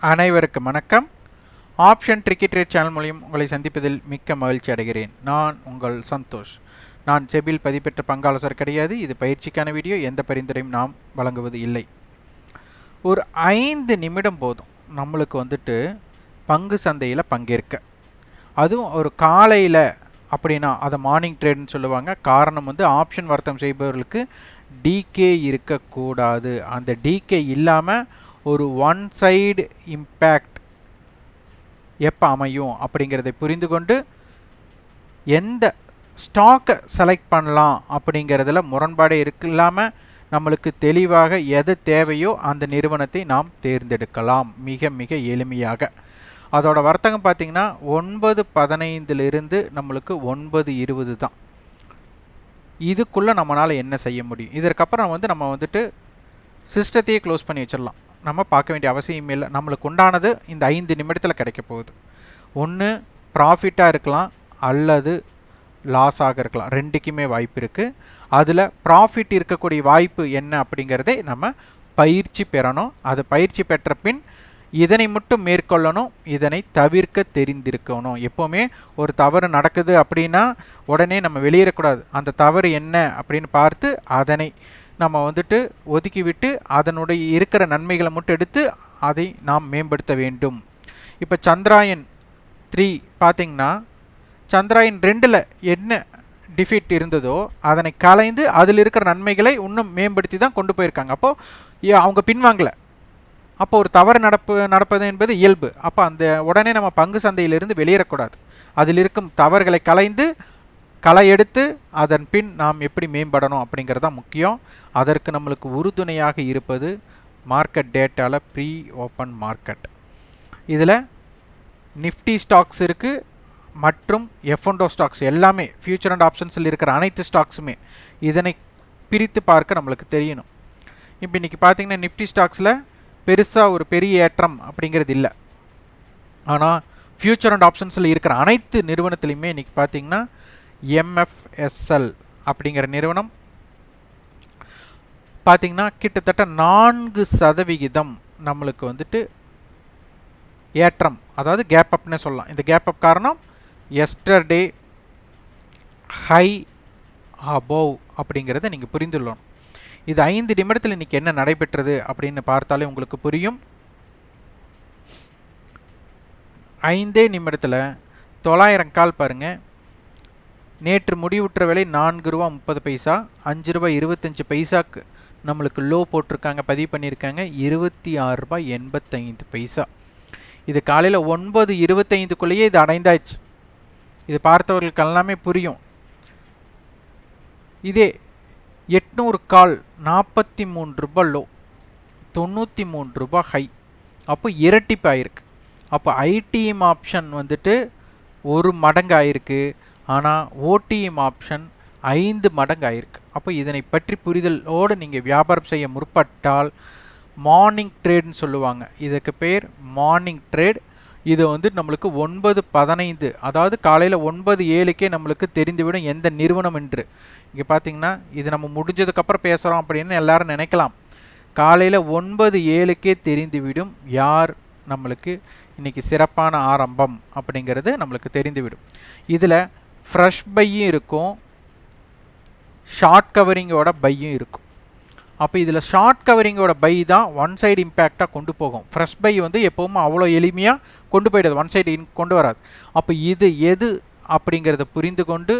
அனைவருக்கும் வணக்கம். Option tricky trade channel மூலம் உங்களை சந்திப்பதில் மிக்க மகிழ்ச்சி அடைகிறேன். நான் உங்கள் சந்தோஷ். நான் செபில் பதிப்பெற்ற பங்காளர் கிடையாது. இது பயிற்சிக்கான வீடியோ. எந்த பரிந்துரையும் நாம் வழங்குவது இல்லை. ஒரு 5 நிமிடம் போதும் நம்மளுக்கு பங்கு சந்தையில் பங்கேற்க. அதுவும் ஒரு காலையில் அப்படின்னா அதை மார்னிங் ட்ரேட்னு சொல்லுவாங்க. காரணம் ஆப்ஷன் வர்த்தகம் செய்பவர்களுக்கு டிகே இருக்கக்கூடாது. அந்த டிகே இல்லாமல் ஒரு ஒன் சைடு இம்பேக்ட் எப்போ அமையும் அப்படிங்கிறதை புரிந்து கொண்டு எந்த ஸ்டாக்கை செலக்ட் பண்ணலாம் அப்படிங்கிறதுல முரண்பாடே இல்லாமல் நம்மளுக்கு தெளிவாக எது தேவையோ அந்த நிறுவனத்தை நாம் தேர்ந்தெடுக்கலாம் மிக மிக எளிமையாக. அதோட வர்த்தகம் பார்த்திங்கன்னா 9:15 நம்மளுக்கு 9:20 தான். இதுக்குள்ளே நம்மளால் என்ன செய்ய முடியும்? இதற்கப்புறம் நம்ம சிஸ்டத்தையே க்ளோஸ் பண்ணி வச்சிடலாம். நம்ம பார்க்க வேண்டிய அவசியம் இல்லை. நம்மளுக்கு உண்டானது இந்த 5 நிமிடத்தில் கிடைக்க போகுது. ஒன்று ப்ராஃபிட்டாக இருக்கலாம் அல்லது லாஸாக இருக்கலாம். ரெண்டுக்குமே வாய்ப்பு இருக்குது. அதில் ப்ராஃபிட் இருக்கக்கூடிய வாய்ப்பு என்ன அப்படிங்கிறதே நம்ம பயிற்சி பெறணும். அது பயிற்சி பெற்ற பின் இதனை மட்டும் மேற்கொள்ளணும், இதனை தவிர்க்க தெரிந்திருக்கணும். எப்போவுமே ஒரு தவறு நடக்குது அப்படின்னா உடனே நம்ம வெளியேறக்கூடாது. அந்த தவறு என்ன அப்படின்னு பார்த்து அதனை நம்ம ஒதுக்கிவிட்டு அதனுடைய இருக்கிற நன்மைகளை மட்டும் எடுத்து அதை நாம் மேம்படுத்த வேண்டும். இப்போ சந்திராயன் 3 பார்த்திங்கன்னா சந்திராயன் 2ல் என்ன டிஃபீட் இருந்ததோ அதனை கலைந்து அதில் இருக்கிற நன்மைகளை இன்னும் மேம்படுத்தி தான் கொண்டு போயிருக்காங்க. அப்போது அவங்க பின்வாங்கலை. அப்போ ஒரு தவறு நடப்பது என்பது இயல்பு. அப்போ அந்த உடனே நம்ம பங்கு சந்தையிலிருந்து வெளியேறக்கூடாது. அதில் இருக்கும் தவறுகளை கலைந்து களை எடுத்து அதன் பின் நாம் எப்படி மேம்படணும் அப்படிங்கிறது தான் முக்கியம். அதற்கு நம்மளுக்கு உறுதுணையாக இருப்பது மார்க்கெட் டேட்டாவில் ப்ரீ ஓப்பன் மார்க்கெட். இதில் நிஃப்டி ஸ்டாக்ஸ் இருக்குது மற்றும் F&O ஸ்டாக்ஸ் எல்லாமே ஃபியூச்சர் அண்ட் ஆப்ஷன்ஸில் இருக்கிற அனைத்து ஸ்டாக்ஸுமே இதனை பிரித்து பார்க்க நம்மளுக்கு தெரியணும். இப்போ இன்றைக்கி பார்த்திங்கன்னா நிஃப்டி ஸ்டாக்ஸில் பெருசாக ஒரு பெரிய ஏற்றம் அப்படிங்கிறது இல்லை. ஆனால் ஃபியூச்சர் அண்ட் ஆப்ஷன்ஸில் இருக்கிற அனைத்து நிறுவனத்துலையுமே இன்றைக்கி பார்த்திங்கன்னா MFSL அப்படிங்கிற நிறுவனம் பார்த்திங்கன்னா கிட்டத்தட்ட 4% நம்மளுக்கு ஏற்றம், அதாவது கேப் அப்னே சொல்லலாம். இந்த கேப் அப் காரணம் எஸ்டர்டே ஹை அபோவ் அப்படிங்கிறத நீங்கள் புரிந்துள்ளணும். இது 5 நிமிடத்தில் இன்றைக்கி என்ன நடைபெற்றது அப்படின்னு பார்த்தாலே உங்களுக்கு புரியும். 5 நிமிடத்தில் 900 கால் பாருங்கள். நேற்று முடிவுற்ற விலை ₹4.30, ₹5.25 நம்மளுக்கு லோ போட்டிருக்காங்க, பதிவு பண்ணியிருக்காங்க. ₹26.85. இது காலையில் 9:25க்குள்ளேயே இது அடைந்தாச்சு. இது பார்த்தவர்களுக்கு எல்லாமே புரியும். இதே 800 கால் ₹43 லோ, ₹93 ஹை. அப்போ இரட்டிப்பு ஆயிருக்கு. அப்போ ஐடிஎம் ஆப்ஷன் 1 மடங்கு ஆயிருக்கு. ஆனால் ஓடிஎம் ஆப்ஷன் 5 மடங்கு ஆயிருக்கு. அப்போ இதனை பற்றி புரிதலோடு நீங்கள் வியாபாரம் செய்ய முற்பட்டால் மார்னிங் ட்ரேட்னு சொல்லுவாங்க. இதுக்கு பேர் மார்னிங் ட்ரேட். இது நம்மளுக்கு 9:15, அதாவது காலையில் 9:07க்கே நம்மளுக்கு தெரிந்துவிடும் எந்த நிறுவனம் என்று. இங்கே பார்த்தீங்கன்னா இது நம்ம முடிஞ்சதுக்கப்புறம் பேசுகிறோம் அப்படின்னு எல்லாரும் நினைக்கலாம். காலையில் 9:07க்கே தெரிந்துவிடும் யார் நம்மளுக்கு இன்றைக்கி சிறப்பான ஆரம்பம் அப்படிங்கிறது நம்மளுக்கு தெரிந்துவிடும். இதில் ஃப்ரெஷ் பையும் இருக்கும், ஷார்ட் கவரிங்கோட பையும் இருக்கும். அப்போ இதில் ஷார்ட் கவரிங்கோட பை தான் ஒன் சைடு இம்பேக்டாக கொண்டு போகும். ஃப்ரெஷ் பை எப்போவுமே அவ்வளோ எளிமையாக கொண்டு போயிடாது, ஒன் சைடு கொண்டு வராது. அப்போ இது எது அப்படிங்கிறத புரிந்து கொண்டு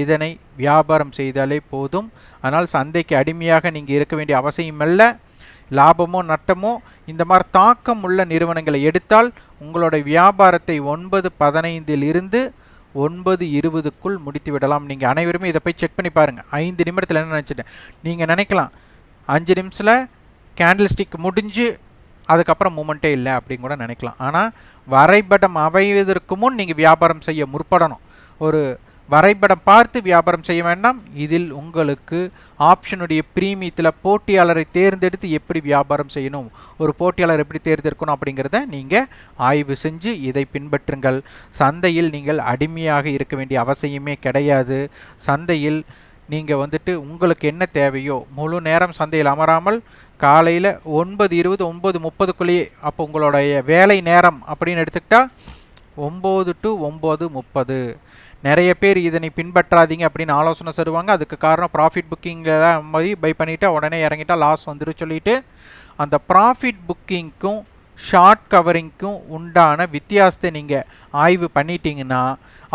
இதனை வியாபாரம் செய்தாலே போதும். அதனால் சந்தைக்கு அடிமையாக நீங்கள் இருக்க வேண்டிய அவசியம் இல்லை. லாபமோ நட்டமோ இந்த மாதிரி தாக்கம் உள்ள நிறுவனங்களை எடுத்தால் உங்களோட வியாபாரத்தை 9:15 9:20க்குள் முடித்து விடலாம். நீங்கள் அனைவருமே இதை போய் செக் பண்ணி பாருங்கள். 5 நிமிடத்தில் என்ன நினச்சிட்டேன் நீங்கள் நினைக்கலாம் 5 நிமிஷத்தில் கேண்டில் ஸ்டிக் முடிஞ்சு அதுக்கப்புறம் மூமெண்ட்டே இல்லை அப்படின்னு கூட நினைக்கலாம். ஆனால் வரைபடம் அமைவதற்கு முன் நீங்கள் வியாபாரம் செய்ய முற்படணும். ஒரு வரைபடம் பார்த்து வியாபாரம் செய்ய வேண்டாம். இதில் உங்களுக்கு ஆப்ஷனுடைய பிரீமியத்தில் போட்டியாளரை தேர்ந்தெடுத்து எப்படி வியாபாரம் செய்யணும், ஒரு போட்டியாளர் எப்படி தேர்ந்தெடுக்கணும் அப்படிங்கிறத நீங்கள் ஆய்வு செஞ்சு இதை பின்பற்றுங்கள். சந்தையில் நீங்கள் அடிமையாக இருக்க வேண்டிய அவசியமே கிடையாது. சந்தையில் நீங்கள் வந்துட்டு உங்களுக்கு என்ன தேவையோ முழு நேரம் சந்தையில் அமராமல் காலையில் 9:20 9:30க்குள்ளேயே, அப்போ உங்களுடைய வேலை நேரம் அப்படின்னு எடுத்துக்கிட்டால் 9 to 9:30. நிறைய பேர் இதனை பின்பற்றாதீங்க அப்படின்னு ஆலோசனை தருவாங்க. அதுக்கு காரணம் ப்ராஃபிட் புக்கிங்கில் மாதிரி பை பண்ணிவிட்டா உடனே இறங்கிட்டா லாஸ் வந்துடும் சொல்லிட்டு, அந்த ப்ராஃபிட் புக்கிங்க்கும் ஷார்ட் கவரிங்க்கும் உண்டான வித்தியாசத்தை நீங்கள் ஆய்வு பண்ணிட்டீங்கன்னா,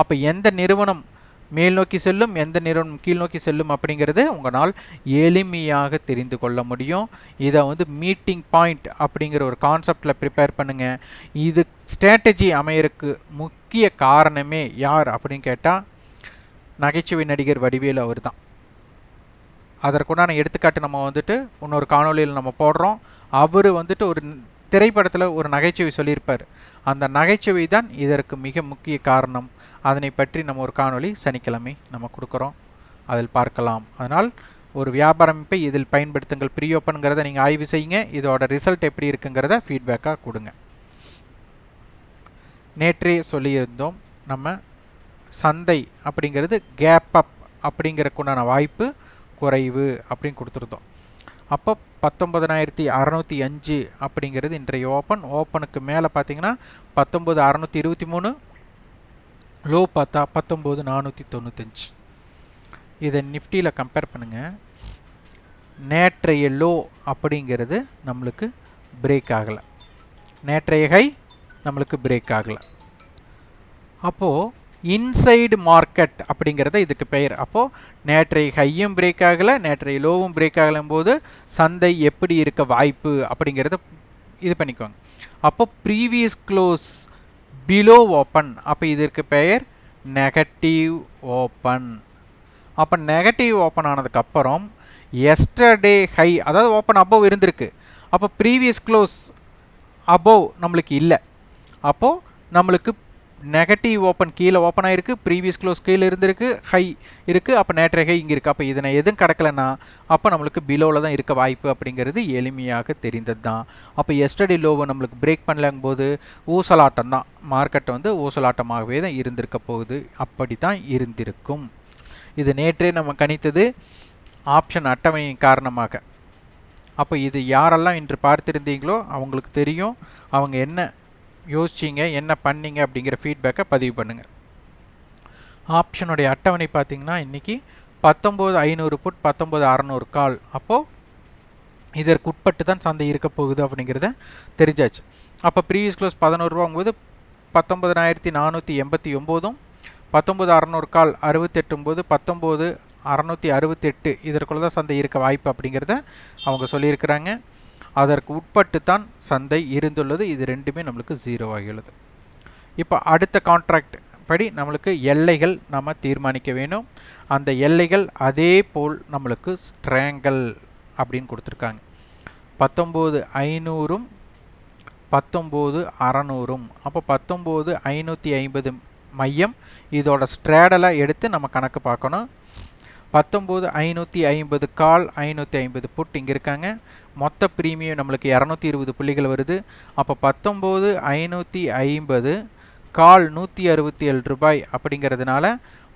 அப்போ எந்த நிறுவனம் மேல் நோக்கி செல்லும், எந்த நிறுவனம் கீழ் நோக்கி செல்லும் அப்படிங்கிறது உங்களால் எளிமையாக தெரிந்து கொள்ள முடியும். இதை வந்து மீட்டிங் பாயிண்ட் அப்படிங்கிற ஒரு கான்செப்டில் ப்ரிப்பேர் பண்ணுங்கள். இது ஸ்ட்ராட்டஜி அமையறதுக்கு முக்கிய காரணமே யார் அப்படின்னு கேட்டால் நகைச்சுவை நடிகர் வடிவேலு அவர் தான். அதற்குண்டான எடுத்துக்காட்டு நம்ம வந்துட்டு இன்னொரு காணொலியில் நம்ம போடுறோம். அவர் வந்துட்டு ஒரு திரைப்படத்தில் ஒரு நகைச்சுவை சொல்லியிருப்பார். அந்த நகைச்சுவை தான் இதற்கு மிக முக்கிய காரணம். அதனை பற்றி நம்ம ஒரு காணொளி சனிக்கிழமை நம்ம கொடுக்குறோம், அதில் பார்க்கலாம். அதனால் ஒரு வியாபார அமைப்பை இதில் பயன்படுத்துங்கள். ப்ரீ ஓப்பனுங்கிறத நீங்கள் ஆய்வு செய்யுங்க. இதோட ரிசல்ட் எப்படி இருக்குங்கிறத ஃபீட்பேக்காக கொடுங்க. நேற்றே சொல்லியிருந்தோம், நம்ம சந்தை அப்படிங்கிறது கேப் அப் அப்படிங்கிறதுக்குண்டான வாய்ப்பு குறைவு அப்படின்னு கொடுத்துருந்தோம். அப்போ 19,605 அப்படிங்கிறது இன்றைய ஓப்பனுக்கு மேலே பார்த்தீங்கன்னா 19,623, லோ பார்த்தா 19,495. இதை நிஃப்டியில் கம்பேர் பண்ணுங்கள். நேற்றைய லோ அப்படிங்கிறது நம்மளுக்கு பிரேக் ஆகலை, நேற்றைய ஹை நம்மளுக்கு பிரேக் ஆகலை. அப்போது இன்சைடு மார்க்கெட் அப்படிங்கிறத இதுக்கு பெயர். அப்போது நேற்றைய ஹையும் பிரேக் ஆகலை, நேற்றைய லோவும் பிரேக் ஆகலும் போது சந்தை எப்படி இருக்க வாய்ப்பு அப்படிங்கிறத இது பண்ணிக்குவாங்க. அப்போ ப்ரீவியஸ் க்ளோஸ் பிலோ ஓப்பன், அப்போ இதற்கு பெயர் நெகட்டிவ் ஓப்பன். அப்போ நெகட்டிவ் ஓப்பன் ஆனதுக்கப்புறம் எஸ்டர்டே ஹை, அதாவது ஓப்பன் அபோவ் இருந்திருக்கு, அப்போ ப்ரீவியஸ் க்ளோஸ் அபோவ் நம்மளுக்கு இல்லை. அப்போது நம்மளுக்கு நெகட்டிவ் ஓப்பன் கீழே ஓப்பன் ஆகிருக்கு, ப்ரீவியஸ் க்ளோஸ் கீழே இருந்திருக்கு, ஹை இருக்குது, அப்போ நேற்றைய ஹை இங்கே இருக்குது. அப்போ இதனை எதுவும் கிடக்கலைன்னா அப்போ நம்மளுக்கு பிலோவில் தான் இருக்க வாய்ப்பு அப்படிங்கிறது எளிமையாக தெரிந்தது தான். அப்போ எஸ்டர்டே லோவை நம்மளுக்கு பிரேக் பண்ணலங்கும் போது ஊசலாட்டம் தான், மார்க்கெட்டை வந்து ஊசலாட்டமாகவே தான் இருந்திருக்க போகுது. அப்படி தான் இருந்திருக்கும். இது நேற்றே நம்ம கணித்தது ஆப்ஷன் அட்டவணையின் காரணமாக. அப்போ இது யாரெல்லாம் இன்று பார்த்துருந்தீங்களோ அவங்களுக்கு தெரியும், அவங்க என்ன யோசிச்சிங்க, என்ன பண்ணிங்க அப்படிங்கிற ஃபீட்பேக்கை பதிவு பண்ணுங்கள். ஆப்ஷனுடைய அட்டவணை பார்த்திங்கன்னா இன்றைக்கி 19,500 புட் 19,600 கால். அப்போது இதற்கு உட்பட்டு தான் சந்தை இருக்க போகுது அப்படிங்கிறத தெரிஞ்சாச்சு. அப்போ ப்ரீவியஸ் க்ளோஸ் 11 ரூபாங்கும்போது 19,489, 19,600 கால் 68 19,668 இதற்குள்ள தான் சந்தை இருக்க வாய்ப்பு அப்படிங்கிறத அவங்க சொல்லியிருக்கிறாங்க. அதற்கு உட்பட்டு தான் சந்தை இருந்துள்ளது. இது ரெண்டுமே நம்மளுக்கு 0 ஆகியுள்ளது. இப்போ அடுத்த கான்ட்ராக்ட் படி நம்மளுக்கு எல்லைகள் நம்ம தீர்மானிக்க வேணும். அந்த எல்லைகள் அதே போல் நம்மளுக்கு ஸ்ட்ராங்கல் அப்படின்னு கொடுத்துருக்காங்க. 19,500 19,600. அப்போ 19,550 மையம், இதோட ஸ்ட்ராடலை எடுத்து நம்ம கணக்கு பார்க்கணும். 19,550 கால் 550 புட் இங்கே இருக்காங்க. மொத்த ப்ரீமியம் நம்மளுக்கு 220 புள்ளிகள் வருது. அப்போ 19,550 கால் 167 ரூபாய் அப்படிங்கிறதுனால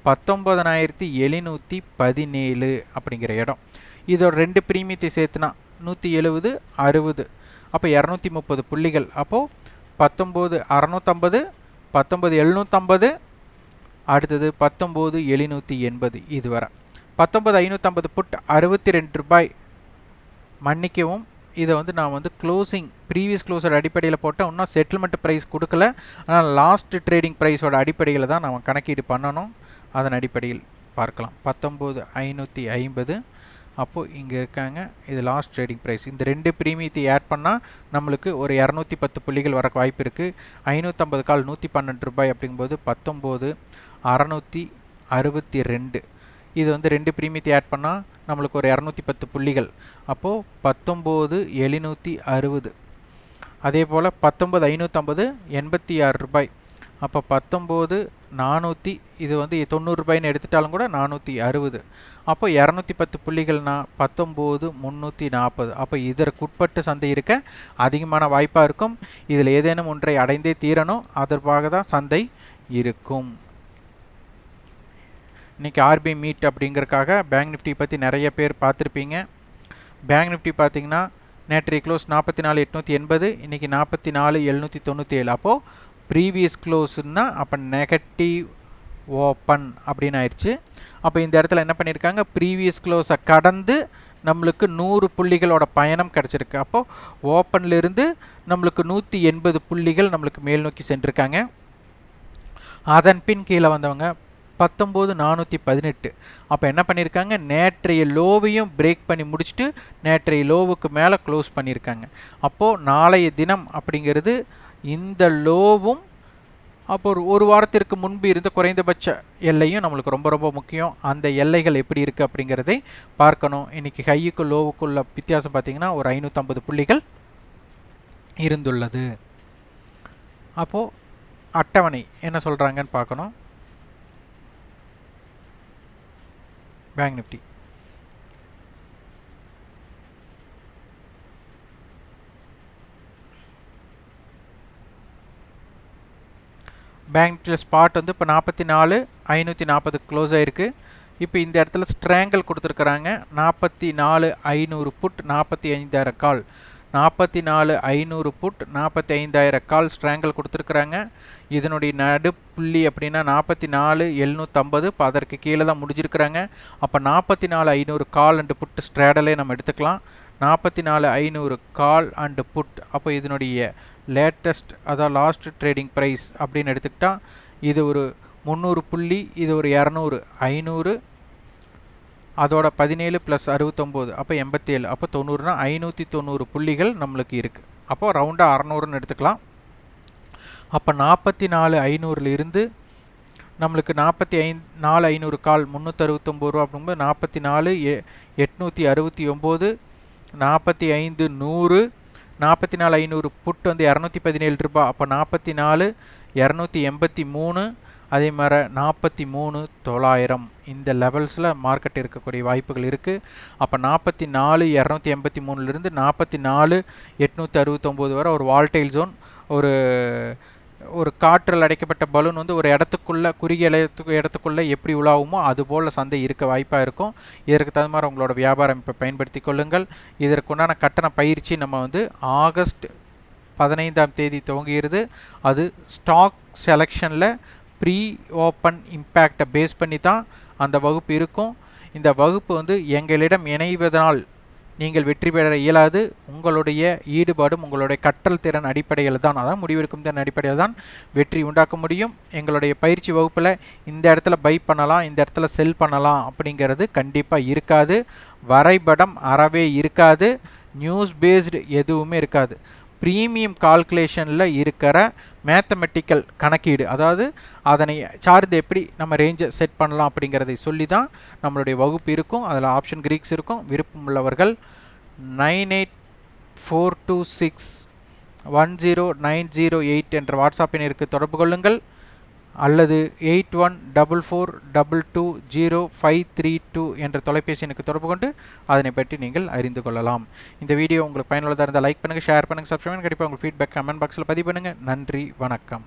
19,717 அப்படிங்கிற இடம். இதோட ரெண்டு ப்ரீமியத்தை சேர்த்துனா 170 60, அப்போ 230 புள்ளிகள். அப்போது 19,650 19,750 அடுத்தது 19,780 இதுவரை. 19,550 புட் 62 ரூபாய். மன்னிக்கவும், இதை வந்து நான் வந்து க்ளோசிங் ப்ரீவியஸ் க்ளோஸோட அடிப்படையில் போட்டால் இன்னும் செட்டில்மெண்ட் ப்ரைஸ் கொடுக்கல. ஆனால் லாஸ்ட் ட்ரேடிங் ப்ரைஸோட அடிப்படையில் தான் நம்ம கணக்கீடு பண்ணணும். அதன் அடிப்படையில் பார்க்கலாம். 19,550 அப்போது இங்கே இருக்காங்க, இது லாஸ்ட் ட்ரேடிங் ப்ரைஸ். இந்த ரெண்டு ப்ரீமியத்தை ஆட் பண்ணால் நம்மளுக்கு ஒரு 210 புள்ளிகள் வர வாய்ப்பு இருக்குது. 550 கால் 112 ரூபாய் அப்படிங்கும்போது 19,662. இது வந்து ரெண்டு ப்ரீமியத்தை ஆட் பண்ணால் நம்மளுக்கு ஒரு 210 புள்ளிகள். அப்போது 19,760. அதே போல் 19,550 86 ரூபாய். அப்போ 19,400, இது வந்து 90 ரூபாய்னு எடுத்துட்டாலும் கூட 460. அப்போ 210 புள்ளிகள்னா 19,340. அப்போ இதற்கு உட்பட்டு சந்தை இருக்க அதிகமான வாய்ப்பாக இருக்கும். இதில் ஏதேனும் ஒன்றை அடைந்தே தீரணும், அதற்காக தான் சந்தை இருக்கும். இன்றைக்கி ஆர்பிஐ மீட் அப்படிங்கிறதுக்காக பேங்க் நிஃப்டி பற்றி நிறைய பேர் பார்த்துருப்பீங்க. பேங்க் நிஃப்டி பார்த்திங்கன்னா நேற்றைய க்ளோஸ் 44,880, இன்றைக்கி 44,797. அப்போது ப்ரீவியஸ் க்ளோஸ்னா அப்போ நெகட்டிவ் ஓப்பன் அப்படின்னு ஆயிடுச்சு. அப்போ இந்த இடத்துல என்ன பண்ணியிருக்காங்க, ப்ரீவியஸ் க்ளோஸை கடந்து நம்மளுக்கு 100 புள்ளிகளோட பயணம் கிடச்சிருக்கு. அப்போது ஓப்பன்லேருந்து நம்மளுக்கு 180 புள்ளிகள் நம்மளுக்கு மேல் நோக்கி சென்றிருக்காங்க. அதன் பின் கீழே வந்தவங்க 19,418. அப்போ என்ன பண்ணியிருக்காங்க, நேற்றைய லோவையும் பிரேக் பண்ணி முடிச்சுட்டு நேற்றைய லோவுக்கு மேலே க்ளோஸ் பண்ணியிருக்காங்க. அப்போது நாளைய தினம் அப்படிங்கிறது இந்த லோவும் அப்போ ஒரு வாரத்திற்கு முன்பு இருந்த குறைந்தபட்ச எல்லையும் நம்மளுக்கு ரொம்ப ரொம்ப முக்கியம். அந்த எல்லைகள் எப்படி இருக்குது அப்படிங்கிறதை பார்க்கணும். இன்றைக்கி ஹையுக்கு லோவுக்குள்ள வித்தியாசம் பார்த்திங்கன்னா ஒரு 550 புள்ளிகள் இருந்துள்ளது. அப்போது அட்டவணை என்ன சொல்கிறாங்கன்னு பார்க்கணும். பேங்க் நிஃப்டி பேங்க் நிஃப்டியில் ஸ்பாட் வந்து இப்போ 44,540 க்ளோஸ் ஆகிருக்கு. இப்போ இந்த இடத்துல ஸ்ட்ராங்கல் கொடுத்துருக்குறாங்க. 44,500 புட் 45,000 கால், 44,500 புட் 45,000 கால் ஸ்ட்ராங்கல் கொடுத்துருக்குறாங்க. இதனுடைய நடுப்புள்ளி அப்படின்னா 44,750. இப்போ அதற்கு கீழே தான் முடிஞ்சிருக்கிறாங்க. அப்போ 44,500 கால் அண்டு புட் ஸ்ட்ராடலே நம்ம எடுத்துக்கலாம். 44,500 கால் அண்டு புட். அப்போ இதனுடைய லேட்டஸ்ட் அதாவது லாஸ்ட் ட்ரேடிங் ப்ரைஸ் அப்படின்னு எடுத்துக்கிட்டால் இது ஒரு 300 புள்ளி, இது ஒரு 200, 500 அதோட 17 + 69 அப்போ 87, அப்போ 90னா 590 புள்ளிகள் நம்மளுக்கு இருக்குது. அப்போது ரவுண்டாக 600ன்னு எடுத்துக்கலாம். அப்போ 44,500 நம்மளுக்கு 44,500 கால் 369 ரூபா அப்படிங்கும்போது 44,869, 45,100, 44,500 புட் வந்து 217 ரூபா. அப்போ 44,283, அதே மாதிரி 43,900 இந்த லெவல்ஸில் மார்க்கெட் இருக்கக்கூடிய வாய்ப்புகள் இருக்குது. அப்போ 44,283 44,869 வரை ஒரு வால்டைல் ஜோன், ஒரு காற்றில் அடைக்கப்பட்ட பலூன் வந்து ஒரு இடத்துக்குள்ளே குறுகிய இடத்துக்குள்ளே எப்படி உலாவுமோ அதுபோல் சந்தை இருக்க வாய்ப்பாக இருக்கும். இதற்கு தகுந்த மாதிரி உங்களோட வியாபார அமைப்பை பயன்படுத்தி கொள்ளுங்கள். இதற்குண்டான கட்டண பயிற்சி நம்ம வந்து ஆகஸ்ட் 15ஆம் தேதி துவங்குகிறது. அது ஸ்டாக் செலெக்ஷனில் ப்ரீ ஓப்பன் இம்பேக்டை பேஸ் பண்ணி தான் அந்த வகுப்பு இருக்கும். இந்த வகுப்பு வந்து எங்களிடம் இணைவதனால் நீங்கள் வெற்றி பெற இயலாது. உங்களுடைய ஈடுபாடும் உங்களுடைய கற்றல் திறன் அடிப்படையில் தான், அதான் முடிவெடுக்கும் திறன் அடிப்படையில் தான் வெற்றி உண்டாக்க முடியும். எங்களுடைய பயிற்சி வகுப்பில் இந்த இடத்துல பை பண்ணலாம், இந்த இடத்துல செல் பண்ணலாம் அப்படிங்கிறது கண்டிப்பாக இருக்காது. வரைபடம் அறவே இருக்காது. நியூஸ் பேஸ்டு எதுவுமே இருக்காது. ப்ரீமியம் கால்குலேஷனில் இருக்கிற மேத்தமெட்டிக்கல் கணக்கீடு, அதாவது அதனை சார்ந்து எப்படி நம்ம ரேஞ்சை செட் பண்ணலாம் அப்படிங்கிறதை சொல்லி தான் நம்மளுடைய வகுப்பு இருக்கும். அதில் ஆப்ஷன் கிரீக்ஸ் இருக்கும். விருப்பம் உள்ளவர்கள் 9842610908 என்ற வாட்ஸ்அப் எண்ணிற்கு தொடர்பு கொள்ளுங்கள், அல்லது 8144220532 என்ற தொலைபேசி எண்ணுக்கு தொடர்பு கொண்டு அதனை பற்றி நீங்கள் அறிந்து கொள்ளலாம். இந்த வீடியோ உங்களுக்கு பயனுள்ளதாக இருந்தால் லைக் பண்ணுங்கள், ஷேர் பண்ணுங்கள், சப்ஸ்கிரைப் பண்ணுங்கள். கண்டிப்பாக உங்கள் ஃபீட்பேக் கமெண்ட் பாக்ஸில் பதிவு பண்ணுங்கள். நன்றி, வணக்கம்.